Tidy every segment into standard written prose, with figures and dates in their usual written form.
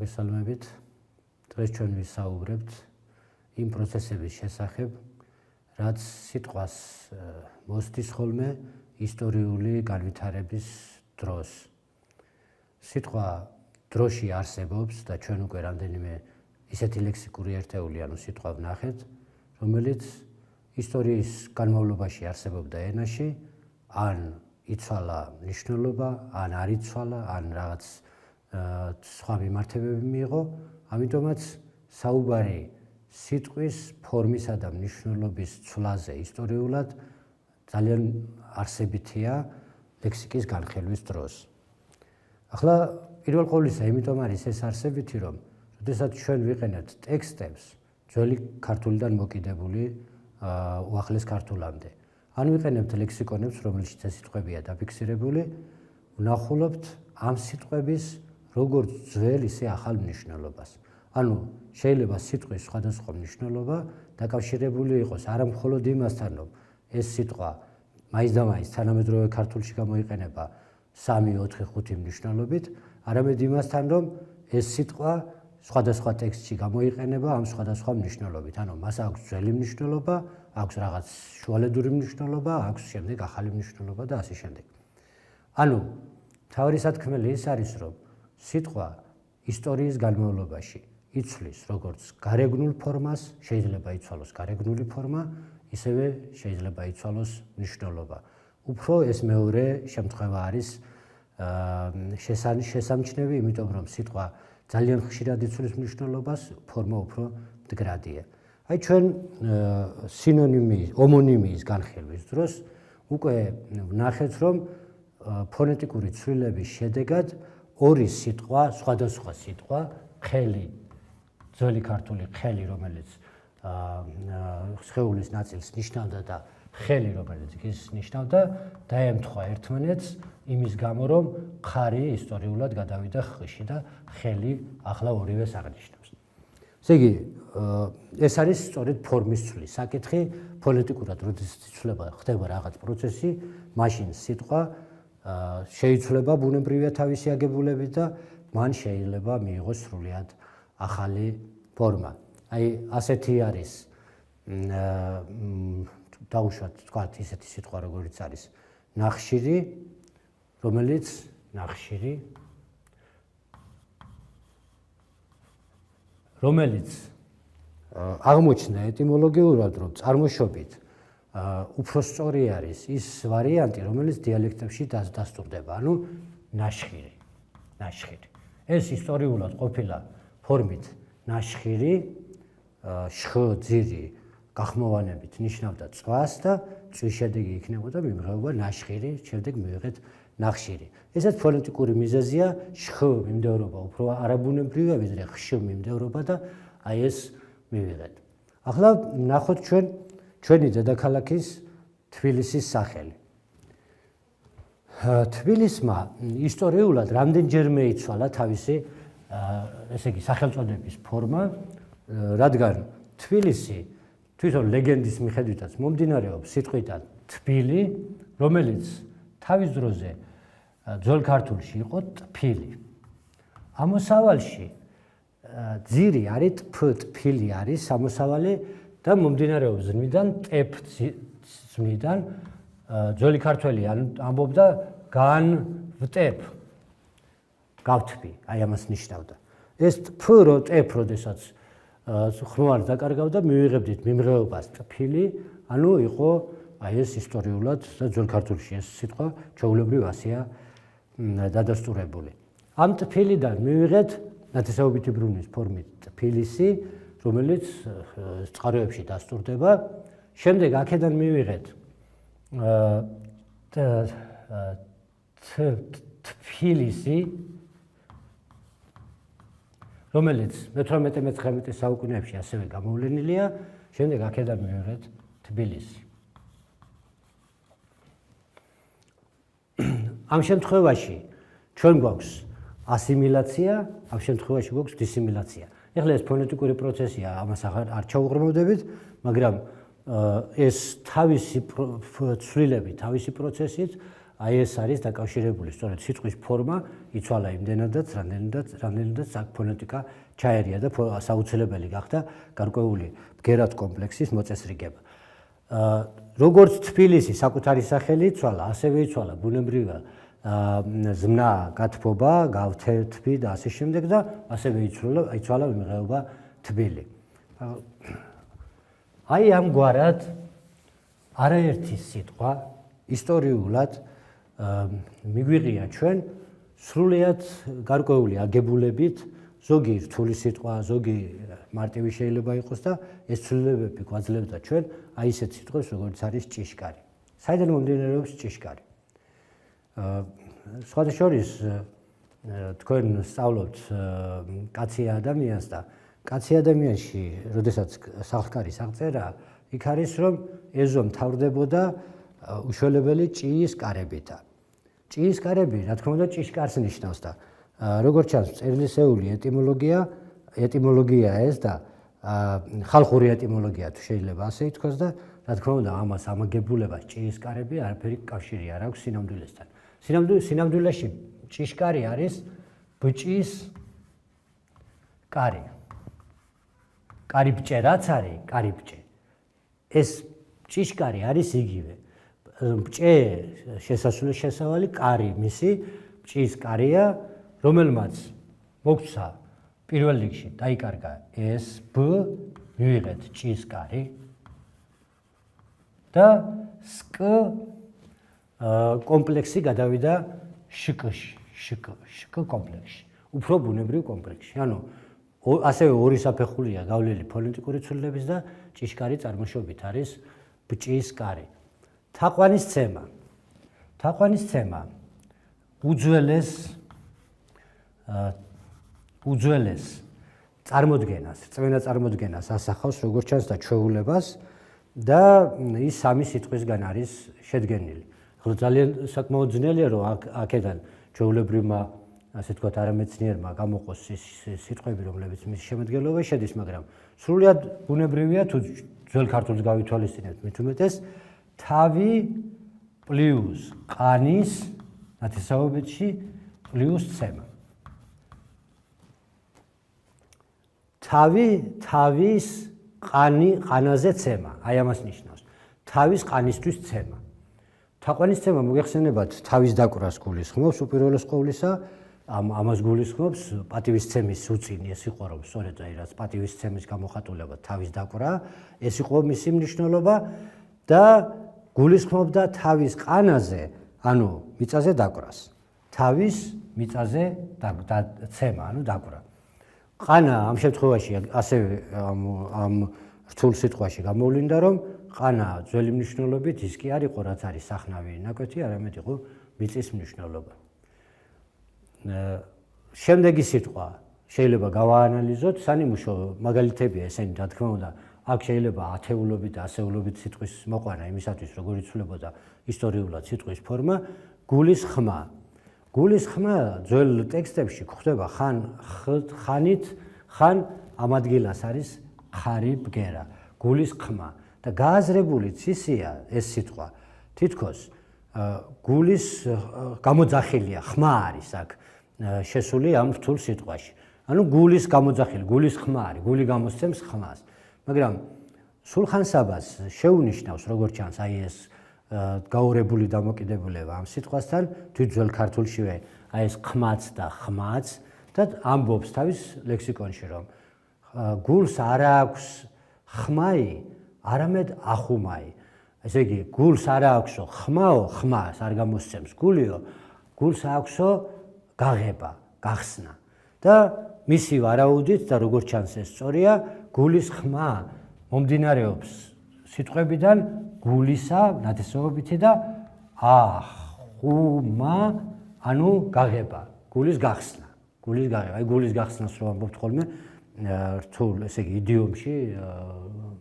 მოგესალმებით. დღეს ჩვენ ვისაუბრებთ იმ პროცესების შესახებ, რაც სიტყვას მოსდის ხოლმე ისტორიული განვითარების დროს. სიტყვა დროში არსებობს და ჩვენ უკვე რამდენიმე ისეთი ლექსიკური ერთეული, ანუ სიტყვა ვნახეთ, რომელიც ისტორიის განმავლობაში არსებობდა ენაში, ან იცვალა მნიშვნელობა, ან არ იცვალა, ან რაღაც სხვა მიმართებები მიიღო, ამიტომაც საუბარი სიტყვის ფორმისა და მნიშვნელობის ცვლაზე ისტორიულად ძალიან არსებითია ლექსიკის განხილვის დროს. ახლა პირველ ყოვლისა იმიტომ არის ეს არსებითი, რომ როდესაც ჩვენ ვიყენებთ ტექსტებს ძველი ქართულიდან მოკიდებული უახლეს ქართულამდე, ან ვიყენებთ ლექსიკონებს, რომელშიც ეს სიტყვებია დაფიქსირებული, ვნახულობთ ამ სიტყვების როგორც ძველ, ისე ახალ მნიშვნელობას. ანუ შეიძლება სიტყვის სხვადასხვა მნიშვნელობა დაკავშირებული იყოს არა მხოლოდ იმასთან, რომ ეს სიტყვა მაინც და მაინც თანამედროვე ქართულში გამოიყენება 3-4-5 მნიშვნელობით, არამედ იმასთან, რომ ეს სიტყვა სხვადასხვა ტექსტში გამოიყენება ამ სხვადასხვა მნიშვნელობით. ანუ მას აქვს ძველი მნიშვნელობა, აქვს რაღაც შუალედური მნიშვნელობა, აქვს შემდეგ ახალი მნიშვნელობა და ასე შემდეგ. ანუ მთავარი სათქმელი ის არის, რომ სიტყვა ისტორიის განმავლობაში იცვლის როგორც გარეგნულ ფორმას, შეიძლება იცვალოს გარეგნული ფორმა, ისევე შეიძლება იცვალოს მნიშვნელობა. უფრო ეს მეორე შემთხვევა არის შესამჩნევი, იმიტომ რომ სიტყვა ძალიან ხშირად იცვლის მნიშვნელობას, ფორმა უფრო მდგრადია. აი ჩვენ ომონიმიის განხილვის დროს უკვე ვნახეთ, რომ ფონეტიკური ცვლილების შედეგად ორი სიტყვა, სხვადასხვა სიტყვა, ხელი, ძველი ქართული ხელი, რომელიც სხეულის ნაწილს ნიშნავდა და ხელი, რომელიც გიზს ნიშნავდა, დაემთხვა ერთმანეთს იმის გამო, რომ ხარი ისტორიულად გადავიდა ხში და ხელი ახლა ორივეს აღნიშნავს. ესე იგი, ეს არის სწორედ ფორმის ცვლის საკითხი, ფონეტიკურად როდესაც ხდება რაღაც პროცესი, მაშინ სიტყვა შეიცვლება ბუნებრივია თავისი აგებულებით და მან შეიძლება მიიღოს სრულიად ახალი ფორმა. აი ასეთი არის დაუშვათ თქვათ ისეთი სიტყვა როგორიც არის ნახშირი, რომელიც აღმოჩნდა ეტიმოლოგიურად, რომ წარმოშობით უფრო სწორი არის ის ვარიანტი, რომელიც დიალექტებში დასტურდება, ანუ ნაშხირი. ეს ისტორიულად ყოფილა ფორმით ნაშხირი, შხ-ძირი გახმოვანებით ნიშნავდა წვას და წვის შედეგი იქნებოდა მიმღეობა ნაშხირი, შემდეგ მივიღეთ ნახშირი. ესაც ფონეტიკური მიზეზია, შხ მიმდევრობა უფრო არაბუნებრივია, ვიდრე ხშ მიმდევრობა და აი ეს მივიღეთ. ახლა ნახოთ ჩვენი დედაქალაქის თბილისის სახელი. თბილისმა ისტორიულად რამდენჯერმე იცვალა თავისი ესე იგი სახელწოდების ფორმა, რადგან თბილისი თვითონ ლეგენდის მიხედვითაც მომდინარეობს სიტყვიდან თბილი, რომელიც თავის დროზე ძველ ქართულში იყო ტფილი. ამოსავალში ძირი არის ტფილი არის სამოსავალი და მომდინარეობს ზმნიდან ტეფ ზმნიდან ძველი ქართველი ამბობდა განვტებ, გავთბი, აი ამას ნიშნავდა. ეს ტფ როდესაც ხმოვანს დაკარგავდა, მივიღებდით მიმღეობას ტფილი, ანუ იყო აი ეს ისტორიულად და ძველ ქართულში ეს სიტყვა ჩვეულებრივ ასეა დადასტურებული. ამ ტფილიდან მივიღეთ ნათესაობითი ბრუნის ფორმით ტფილისი, რომელიც წყაროებში დასტურდება. შემდეგ აქედან მივიღეთ თბილისი, რომელიც მე-18-19 საუკუნეებში ასევე გამოვლენილია, შემდეგ აქედან მივიღეთ თბილისი. ამ შემთხვევაში ჩვენ გვაქვს ასიმილაცია, ამ შემთხვევაში გვაქვს დისიმილაცია. ეხლა ეს ფონეტიკური პროცესია, ამას არ ჩაუღრმავდებით, მაგრამ ეს თავისი ცვლილები, თავისი პროცესით აი ეს არის დაკავშირებული სწორედ სიტყვის ფორმა იცვალა იმდენადაც, რამდენადაც აქ ფონეტიკა ჩაერია და საუცილებელი გახდა გარკვეული ბგერად კომპლექსის მოწესრიგება. როგორც თბილისი საკუთარი სახელი იცვალა, ასევე იცვალა ბუნებრივი ზმნა, გათბობა, გავთეთბი და ასე შემდეგ და ასევე იცვალა ვიმღეობა თბილი. აი ამგვარად არაერთი სიტყვა ისტორიულად მიგვიღია ჩვენ სრულიად გარკვეული აგებულებით, ზოგი რთული სიტყვა, ზოგი მარტივი შეიძლება იყოს და ეს ცვლილებები გვაძლევდა ჩვენ აი ესეთ სიტყვებს, როგორც არის ჭიშკარი. საიდან მომდინარეობს ჭიშკარი? სხვათა შორის თქვენ სწავლობთ კაცი ადამიანს და კაცი ადამიანში, როდესაც სახკარის აღწერა, იქ არის რომ ეზო მთავრდებოდა უშველებელი ჭიის კარებითა. ჭიის კარები, რა თქმა უნდა, ჭიშკარს ნიშნავს და როგორც ჩანს, წერილისეული ეტიმოლოგია ეს და ხალხური ეტიმოლოგია თუ შეიძლება ასე ითქვას და რა თქმა უნდა, ამას ამაგებულებას ჭიის კარები არაფერი კავშირი არ აქვს სინამდვილესთან. სინამდვილეში ჭიშკარი არის ბჭის კარი. კარიბჭე რაც არის, კარიბჭე. ეს ჭიშკარი არის იგივე. ბჭე შესასვლელი კარი მისი ბჭის კარია, რომელმაც მოგცა პირველ რიგში დაიკარგა ეს ბ, მივიღეთ ჭის კარი და სკ კომპლექსი გადავიდა შკ კომპლექსში, უფრო ბუნებრივ კომპლექსში. ანუ ასევე ორი საფეხურია გავლილი ფონეტიკური ცვლილების და ჭიშკარი წარმოშობით არის ბჭის კარი. თაყვანის ცემა უძველეს წარმოდგენას, რწმენა წარმოდგენას ასახავს, როგორც ჩანს და ჩვეულებას და ის სამი სიტყვისგან არის შედგენილი. ხოლო ძალიან საკმაოდ ძნელია, რომ აქედან ჩვეულებრივმა, ასე ვთქვათ, არამეცნიერმა გამოყოს ის სიტყვები, რომლებიც მის შემადგენლობაში შედის, მაგრამ სრულიად ბუნებრივია თუ ძველ ქართულს გავითვალისწინებთ, მით უმეტეს თავი პლუს ყანის ნათესაობებში პლუს ცემა. თავის ყანაზე ცემა, აი ამას ნიშნავს. თავის ყანისთვის ცემა. თაყვანის ცემა მოგეხსენებათ თავის დაკვრას გულისხმობს უპირველეს ყოვლისა, ამას გულისხმობს პატივისცემის უწინი, ეს იყო რომ სწორედ აი რაც პატივისცემის გამოხატულება თავის დაკვრა, ეს იყო მისი მნიშვნელობა და გულისხმობდა თავის ყანაზე, ანუ მიწაზე დაკვრას. თავის მიწაზე ცემა, ანუ დაკვრა. ყანა ამ შემთხვევაში ასევე ამ რთულ სიტყვაში გამოვლინდა, რომ ყანა ძველი მნიშვნელობით ის კი არ იყო, რაც არის სახნავი ნაკვეთი, არამედ იყო მიწის მნიშვნელობა. შემდეგი სიტყვა შეიძლება გავაანალიზოთ, სანიმუშო მაგალითებია ესენი, რა თქმა უნდა, აქ შეიძლება ათეულობით და ასეულობით სიტყვის მოყვანა იმისათვის, როგორ იცვლებოდა ისტორიულად სიტყვის ფორმა, გულის ხმა. გულის ხმა ძველ ტექსტებში გვხვდება ხანით, ხან ამ ადგილას არის ხარი ბგერა, გულის ხმა და გააზრებულიც ისია ეს სიტყვა, თითქოს გულის გამოძახილია, ხმა არის აქ შესული ამ რთულ სიტყვაში. ანუ გულის გამოძახილი, გულის ხმა არის, გული გამოსცემს ხმას. მაგრამ სულხან-საბას შეუნიშნავს, როგორც ჩანს, აი ეს გაურებული დამოკიდებულება ამ სიტყვასთან, თვით ძველ ქართულშივე აი ეს ხმაც და ხმაც და ამბობს თავის ლექსიკონში, რომ გულს არ აქვს ხმაი, არამედ ახუმაი. ესე იგი, გულს არ აქვსო ხმაო, ხმას არ გამოსცემს გულიო, გულს აქვსო გაღება, გახსნა. და მისი ვარაუდით და როგორც ჩანს ეს სწორია, გულის ხმა მომდინარეობს სიტყვებიდან გულისა ნათესაობითი და ახუმა, ანუ გაღება, გულის გახსნა. გულის გაღება, აი გულის გახსნას რო ამბობთ ხოლმე რთულ, ესე იგი იდიომში,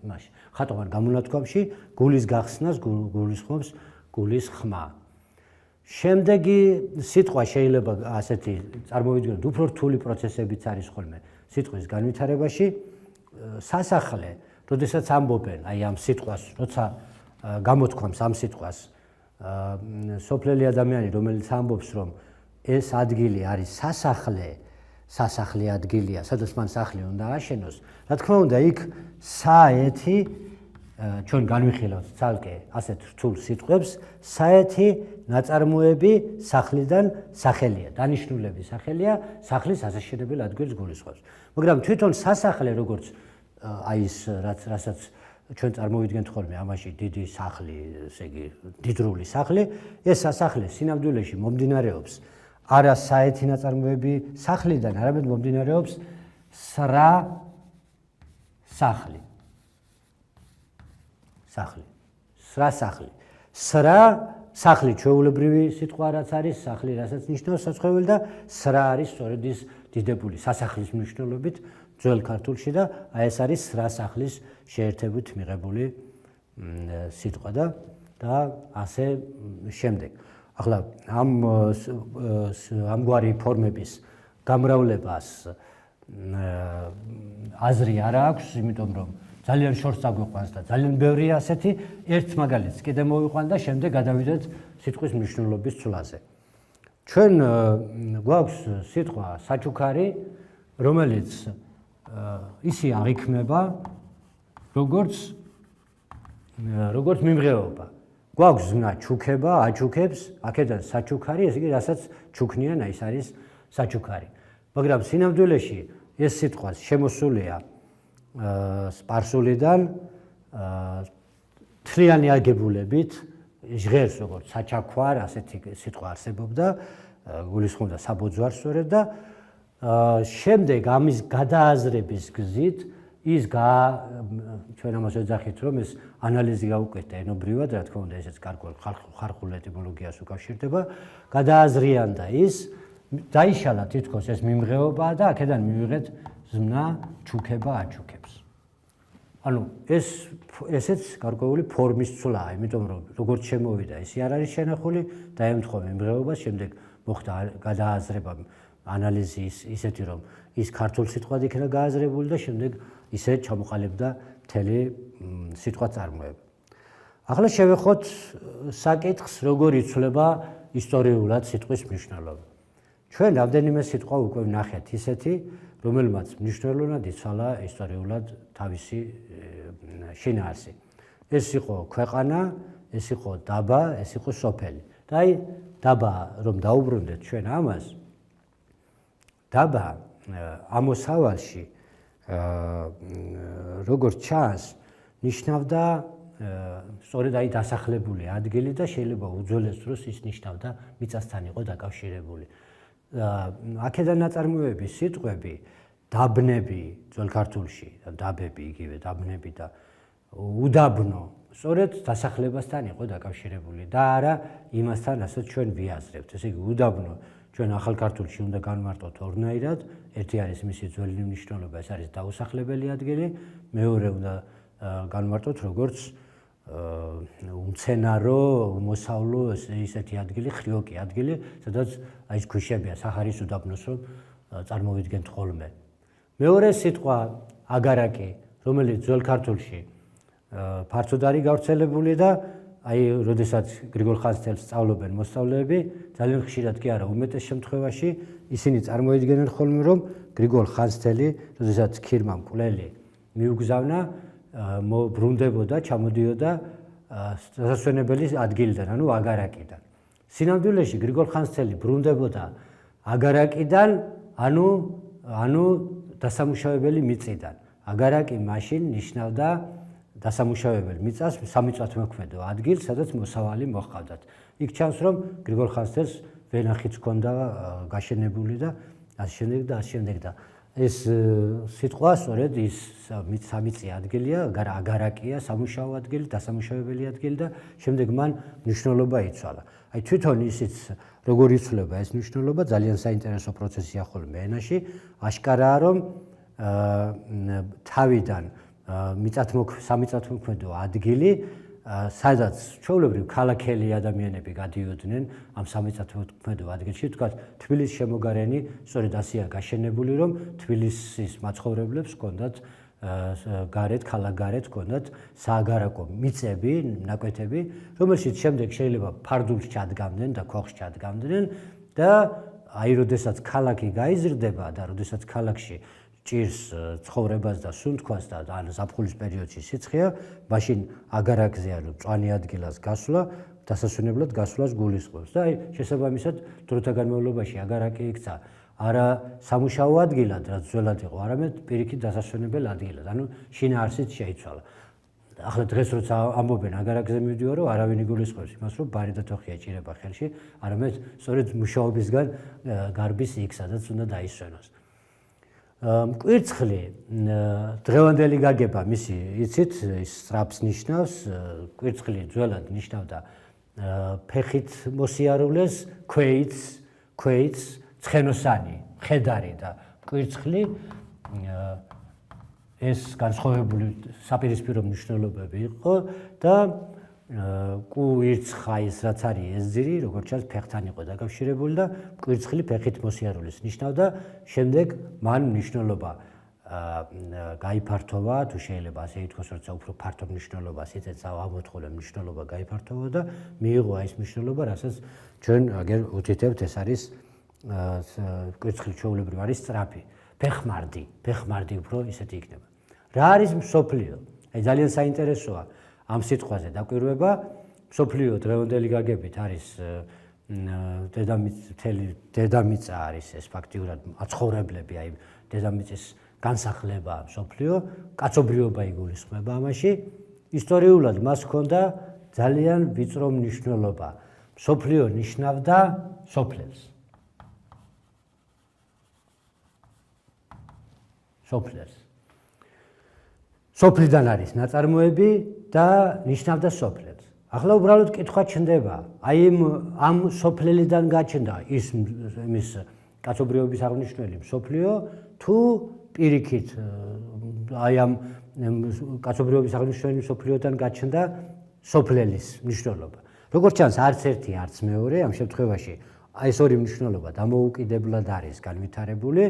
მაშინ ხატოვან გამონათქვამში გულის გახსნას გულისხმობს გულის ხმა. შემდეგი სიტყვა შეიძლება ასეთი წარმოვიდგინოთ, უფრო რთული პროცესებიც არის ხოლმე სიტყვის განვითარებაში. სასახლე, როდესაც ამბობენ აი ამ სიტყვას, როცა გამოთქვამს ამ სიტყვას სოფლელი ადამიანი, რომელიც ამბობს, რომ ეს ადგილი არის სასახლე ადგილია, სადაც მან სახლი უნდა აშენოს, რა თქმა უნდა, იქ საეთი ჩვენ განვიხილავთ ცალკე ასეთ რთულ სიტყვებს, საეთი ნაწარმოები სახლიდან სახელია, დანიშნულების სახელია, სახლის ასაშენებელ ადგილს გულისხმობს. მაგრამ თვითონ სასახლე, როგორც აი ის რასაც ჩვენ წარმოვიდგენთ ხოლმე ამაში დიდი სახლი, ესე იგი დიდრული სახლი, ეს სასახლე სინამდვილეში მომდინარეობს არა საეთი ნაწარმოები სახლიდან, არამედ მომდინარეობს სრა სახლი. სრა სახლი ჩვეულებრივი სიტყვა რაც არის, სახლი რასაც ნიშნავს საცხოვრებელი და სრა არის სწორედ ის დიდებული სასახლის მნიშვნელობით ძველ ქართულში და აი ეს არის სრა სახლის შეერთებით მიღებული სიტყვა და ასე შემდეგ. ახლა ამგვარი ფორმების გამრავლებას აზრი არ აქვს, იმიტომ რომ ძალიან შორს აგვიყვანს და ძალიან ბევრი ასეთი ერთ მაგალითს კიდე მოვიყვან და შემდეგ გადავიდეთ სიტყვის მნიშვნელობის ცვლაზე. ჩვენ გვაქვს სიტყვა საჩუქარი, რომელიც ისე აღიქმება როგორც მიმღეობა. გვაქვს ზმნა ჩუქება, აჩუქებს, აქედან საჩუქარი, ესე იგი რასაც ჩუქნიან, აი ეს არის საჩუქარი. მაგრამ სინამდვილეში ეს სიტყვა შემოსულია სპარსულიდან თლიანი აგებულებით, ჟღერს როგორც საჩაქვარ, ასეთი სიტყვა არსებობდა, გულისხმობდა საბოძვარს სწორედ და შემდეგ ამის გადააზრების გზით ის ჩვენ ამას ვეძახით, რომ ეს ანალიზი გაუკეთდა ენობრივად, რა თქმა უნდა, ესეც გარკვეულ ხალხურ ეტიმოლოგიას უკავშირდება, გადააზრიანდა ის, დაიშალა თითქოს ეს მიმღეობაა და აქედან მივიღეთ ზმნა ჩუქება, აჩუქებს. ანუ ესეც გარკვეული ფორმის ცვლაა, იმიტომ რომ როგორც შემოვიდა, ისე არ არის შენახული, დაემთხვა მიმღეობას, შემდეგ მოხდა გადააზრება, ანალიზი ისეთი, რომ ის ქართულ სიტყვად იქნა გააზრებული და შემდეგ ისე ჩამოყალიბდა მთელი სიტყვა წარმოება. ახლა შევეხოთ საკითხს, როგორ იცვლება ისტორიულად სიტყვის მნიშვნელობა. ჩვენ რამდენიმე სიტყვა უკვე ვნახეთ ისეთი, რომელმაც მნიშვნელოვნად იცვალა ისტორიულად თავისი შინაარსი. ეს იყო ქვეყანა, ეს იყო დაბა, ეს იყო სოფელი. და აი დაბა რომ დაუბრუნდეთ ჩვენ ამას, დაბა ამოსავალში როგორც ჩანს, ნიშნავდა სწორედ აი დასახლებული ადგილი და შეიძლება უძველეს დროს ის ნიშნავდა მიწასთან იყო დაკავშირებული. აქედან ნაწარმოების სიტყვები, დაბნები ძველ ქართულში, დაბები იგივე დაბნები და უდაბნო, სწორედ დასახლებასთან იყო დაკავშირებული და არა იმასთან, რასაც ჩვენ ვიაზრებთ. ესე იგი უდაბნო ჩვენ ახალ ქართულში უნდა განმარტოთ ორნაირად, ერთი არის მისი ძველი მნიშვნელობა, ეს არის დაუსახლებელი ადგილი, მეორე უნდა განმარტოთ როგორც უმცენარო, უმოსავლო ისეთი ადგილი, ხრიოკი ადგილი, სადაც აი ეს ქვიშებია სახარის უდაბნოს რომ წარმოვიდგენთ ხოლმე. მეორე სიტყვა აგარაკი, რომელიც ძველ ქართულში ფართოდ არის გავრცელებული და აი როდესაც გრიგოლ ხანძთელს სწავლობენ მოსწავლეები, ძალიან ხშირად კი არა, უმეტეს შემთხვევაში ისინი წარმოიდგენენ ხოლმე, რომ გრიგოლ ხანძთელი, როდესაც ქირმა მკვლელი მიუგზავნა, ბრუნდებოდა, ჩამოდიოდა დასასვენებელი ადგილიდან, ანუ აგარაკიდან. სინამდვილეში გრიგოლ ხანძთელი ბრუნდებოდა აგარაკიდან, ანუ დასამუშავებელი მიწიდან. აგარაკი მაშინ ნიშნავდა დასამუშავებელი მიწას, სამიწათმოქმედო ადგილს, სადაც მოსავალი მოჰყავდათ. იქ ჩანს, რომ გრიგოლ ხანძთელს ვენახიც ჰქონდა გაშენებული და ასე შემდეგ და ეს სიტყვა სწორედ ის სამიწი ადგილია, აგარაკია, სამუშაო ადგილი, დასამუშავებელი ადგილი და შემდეგ მან მნიშვნელობა იცვალა. აი თვითონ ისიც როგორ იცვლება ეს მნიშვნელობა, ძალიან საინტერესო პროცესია ხოლმე ენაში, აშკარაა, რომ თავიდან სამიწათმოქმედო ადგილი, სადაც ჩვეულებრივ ქალაქელი ადამიანები გადიოდნენ ამ სამიწათმოქმედო ადგილში, თქვათ თბილისის შემოგარენი სწორედ ასეა გაშენებული, რომ თბილისის მაცხოვრებლებს ჰქონდათ გარეთ, ქალაქ გარეთ ჰქონდათ სააგარაკო მიწები, ნაკვეთები, რომელშიც შემდეგ შეიძლება ფარდულს ჩადგამდნენ და ქოხს ჩადგამდნენ და აი როდესაც ქალაქი გაიზრდება და როდესაც ქალაქში ჭირს ცხოვრებას და სუნთქვას და ან ზაფხულის პერიოდში სიცხეა, მაშინ აგარაკზე ანუ მწვანე ადგილას გასვლა დასასვენებლად გასვლას გულისხმობს და აი შესაბამისად დროთა განმავლობაში აგარაკი იქცა არა სამუშაო ადგილად, რაც ძველად იყო, არამედ პირიქით დასასვენებელ ადგილად. ანუ შინაარსით შეიცვალა. ახლა დღეს როცა ამბობენ აგარაკზე მივდივარო, არავინ იგულისხმობს იმას, რომ ბარი და თოხი ეჭირება ხელში, არამედ სწორედ მუშაობისგან გარბის იქ, სადაც უნდა დაისვენოს. მკვირცხლი დღევანდელი გაგება მისი იცით, ის სწრაფს ნიშნავს, მკვირცხლი ძველად ნიშნავდა ფეხით მოსიარულეს, ქვეითს, ცხენოსანი, მხედარი და მკვირცხლი ეს განსხვავებული საპირისპირო მნიშვნელობები იყო და კუირცხა ის რაც არის ეს ძირი, როგორც ჩანს ფეხთან იყო დაკავშირებული და მკვირცხლი ფეხით მოსიარულეს ნიშნავდა, შემდეგ მან მნიშვნელობა გაიფართოვა, თუ შეიძლება ასე ითქვას, როცა უფრო ფართო მნიშვნელობას იწეცა ამოთხოვნე მნიშვნელობა გაიფართოვა და მიიღო ეს მნიშვნელობა, რასაც ჩვენ აგერ უთითებთ, ეს არის მკვირცხლი ჩვეულებრივ არის სწრაფი, ფეხმარდი უფრო ისეთი იქნება. რა არის მსოფლიო? აი ძალიან საინტერესოა ამ სიტყვაზე დაკვირვება. მსოფლიო დღევანდელი გაგებით არის დედამიწა არის ეს ფაქტიურად მაცხოვრებლები, აი დედამიწის განსახლება მსოფლიო, კაცობრიობა იგულისხმება ამაში. ისტორიულად მას ჰქონდა ძალიან ვიწრო მნიშვნელობა. მსოფლიო ნიშნავდა სოფლებს. სოფლიდან არის ნაწარმოები და ნიშნავდა სოფლებს. ახლა უბრალოდ კითხვა ჩნდება, აი ამ სოფლელიდან გაჩნდა იმის კაცობრიობის აღნიშნული მსოფლიო თუ პირიქით აი ამ კაცობრიობის აღნიშნული მსოფლიოდან გაჩნდა სოფლელის მნიშვნელობა. როგორც ჩანს, არც ერთი, არც მეორე ამ შემთხვევაში აი ეს ორი მნიშვნელობა დამოუკიდებლად არის განვითარებული.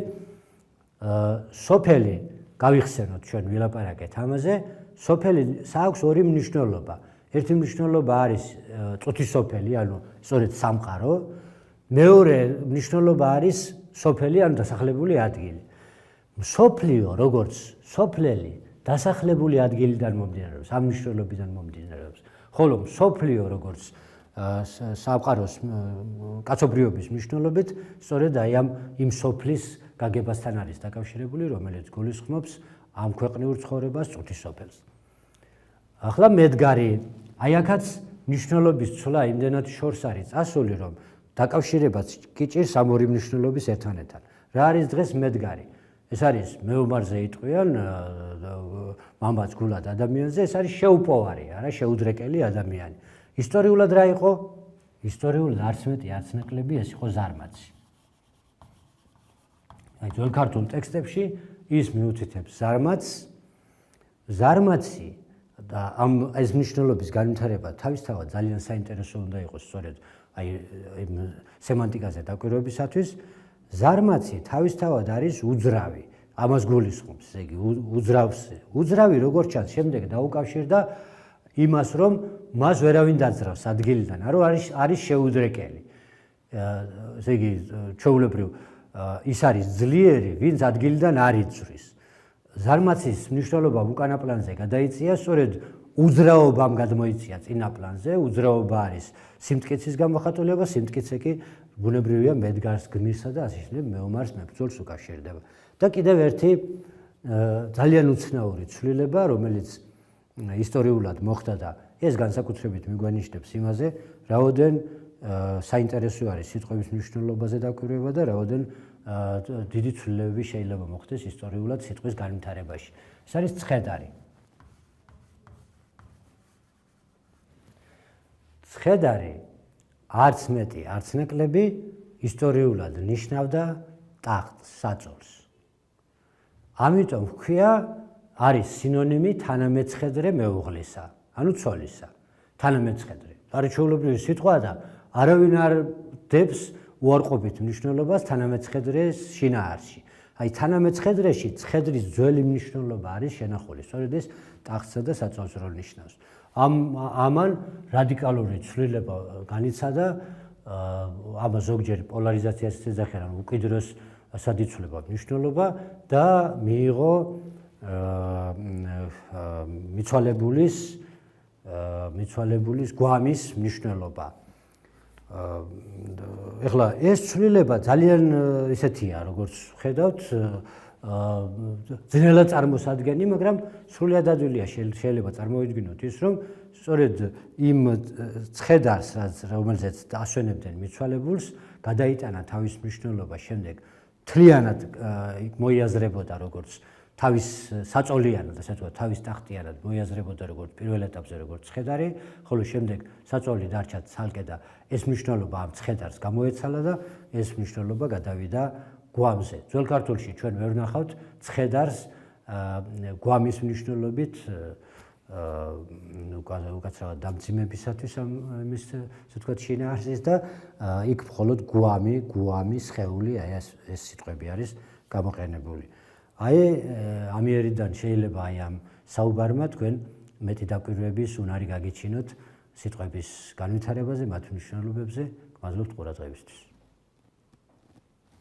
სოფელი გავიხსენოთ ჩვენ ვილაპარაკეთ ამაზე, სოფელი აქვს ორი მნიშვნელობა. ერთი მნიშვნელობა არის წუთისოფელი, ანუ სწორედ სამყარო, მეორე მნიშვნელობა არის სოფელი, ანუ დასახლებული ადგილი. მსოფლიო როგორც სოფლელი დასახლებული ადგილიდან მომდინარეობს, ამ მნიშვნელობიდან მომდინარეობს, ხოლო მსოფლიო როგორც სამყაროს კაცობრიობის მნიშვნელობით სწორედ აი იმ სოფლის გაგებასთან არის დაკავშირებული, რომელიც გულისხმობს ამ ქვეყნიურ ცხოვრებას წუთისოფელს. ახლა მედგარი, აი აქაც მნიშვნელობის ცვლა იმდენად შორს არის წასული, რომ დაკავშირებაც კი ჭირს ამ ორი მნიშვნელობის ერთმანეთთან. რა არის დღეს მედგარი? ეს არის მეომარზე იტყვიან მამაც გულად ადამიანზე, ეს არის შეუპოვარი, არა შეუდრეკელი ადამიანი. ისტორიულად რა იყო? ისტორიულად არც მეტი, არც ნაკლები ეს იყო ზარმაცი. აი ძველ ქართულ ტექსტებში ის მიუთითებს ზარმაცი და ამ ეს მნიშვნელობის განვითარება თავისთავად ძალიან საინტერესო უნდა იყოს სწორედ აი სემანტიკაზე დაკვირვებისათვის. ზარმაცი თავისთავად არის უძრავი, ამას გულისხმობს, ესე იგი უძრავი როგორც ჩანს შემდეგ დაუკავშირდა იმას, რომ მას ვერავინ დაძრავს ადგილიდან, რომ არის შეუდრეკელი. ესე იგი ჩვეულებრივ ის არის ძლიერი, ვინც ადგილიდან არ იწვრის. ზარმაცის მნიშვნელობა უკანა პლანზე გადაიწია, სწორედ უძრაობამ გადმოიწია წინა პლანზე, უძრაობა არის სიმტკიცის გამოხატულება, სიმტკიცე კი ბუნებრივია მედგარს, გმირსა და ასე შემდეგ მეომარს, მებრძოლს უკავშირდება. და კიდევ ერთი ძალიან უცნაური ცვლილება, რომელიც ისტორიულად მოხდა და ეს განსაკუთრებით მიგვანიშნებს იმაზე, რაოდენ საინტერესო არის სიტყვების მნიშვნელობაზე დაკვირვება და რაოდენ დიდი ცვლილებები შეიძლება მოხდეს ისტორიულად სიტყვის განვითარებაში. ეს არის ცხედარი. ცხედარი არც მეტი, არც ნაკლები ისტორიულად ნიშნავდა ტახტს, საწოლს. ამიტომ ჰქვია არის სინონიმი თანამეცხედრე მეუღლისა, ანუ ცოლისა. თანამეცხედრე. არის ჩვეულებრივი სიტყვა და არავინ არ დებს უარყოფით მნიშვნელობას თანამეცხედრეს შინაარსში. აი თანამეცხედრეში ცხედრის ძველი მნიშვნელობა არის შენახული სწორედ ეს ტახტსა და საწოლს ნიშნავს. ამან რადიკალური ცვლილება განიცადა აბა ზოგჯერ პოლარიზაციას ეძახიან უკიდურეს სადიცვლება მნიშვნელობა და მიიღო მიცვალებულის გვამის მნიშვნელობა. ეხლა ეს ცვლილება ძალიან ისეთია, როგორც ხედავთ, ძნელად წარმოსადგენი, მაგრამ სრულიად ადვილია შეიძლება წარმოვიდგინოთ ის, რომ სწორედ იმ ცხედარს, რომელზეც ასვენებდნენ მიცვალებულს, გადაიტანა თავის მნიშვნელობა შემდეგ თლიანად მოიაზრებოდა როგორც თავის საწოლიანად, ასე ვთქვათ, თავის ტახტიანად მოიაზრებოდა როგორც პირველ ეტაპზე როგორც ცხედარი, ხოლო შემდეგ საწოლი დარჩა ცალკე და ეს მნიშვნელობა ამ ცხედარს გამოეცალა და ეს მნიშვნელობა გადავიდა გვამზე. ძველ ქართულში ჩვენ ვერ ვნახავთ ცხედარს გვამის მნიშვნელობით უკაცრავად დამძიმებისათვის ამის ასე ვთქვათ შინაარსის და იქ მხოლოდ გვამი, სხეული, აი ეს სიტყვები არის გამოყენებული. აი ამიერიდან შეიძლება აი ამ საუბარმა თქვენ მეტი დაკვირვების უნარი გაგიჩინოთ სიტყვების განვითარებაზე, მათ მნიშვნელობებზე. გმადლობთ ყურადღებისთვის.